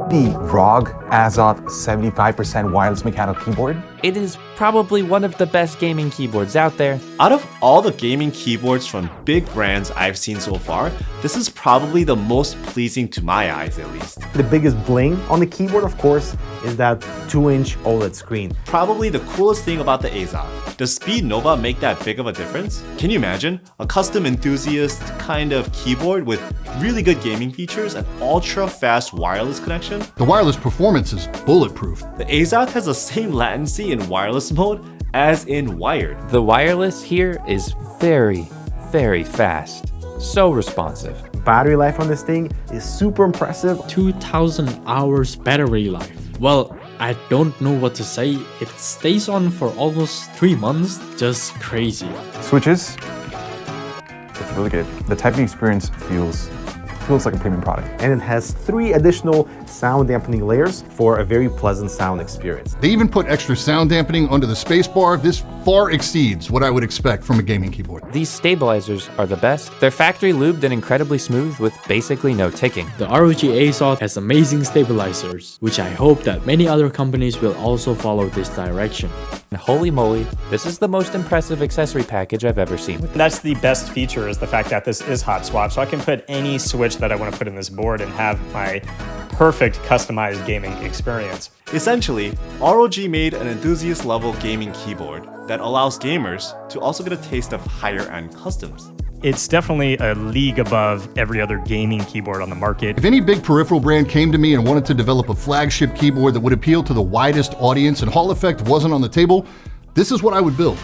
the ROG Azoth 75% wireless mechanical keyboard. It is probably one of the best gaming keyboards out there. Out of all the gaming keyboards from big brands I've seen so far, this is probably the most pleasing to my eyes at least. The biggest bling on the keyboard, of course, is that 2-inch OLED screen. Probably the coolest thing about the Azoth. Does SpeedNova make that big of a difference? Can you imagine? A custom enthusiast kind of keyboard with really good gaming features and ultra-fast wireless connection? The wireless performance is bulletproof. The Azoth has the same latency in wireless mode as in wired. The wireless here is very, very fast. So responsive. Battery life on this thing is super impressive. 2000 hours battery life. Well, I don't know what to say. It stays on for almost 3 months. Just crazy. Switches, it's really good. The typing experience feels like a premium product. And it has 3 additional sound dampening layers for a very pleasant sound experience. They even put extra sound dampening under the spacebar. This far exceeds what I would expect from a gaming keyboard. These stabilizers are the best. They're factory lubed and incredibly smooth with basically no ticking. The ROG Azoth has amazing stabilizers, which I hope that many other companies will also follow this direction. And holy moly, this is the most impressive accessory package I've ever seen. That's the best feature, is the fact that this is hot swap, so I can put any switch that I want to put in this board and have my perfect customized gaming experience. Essentially, ROG made an enthusiast level gaming keyboard that allows gamers to also get a taste of higher end customs. It's definitely a league above every other gaming keyboard on the market. If any big peripheral brand came to me and wanted to develop a flagship keyboard that would appeal to the widest audience and Hall effect wasn't on the table, this is what I would build.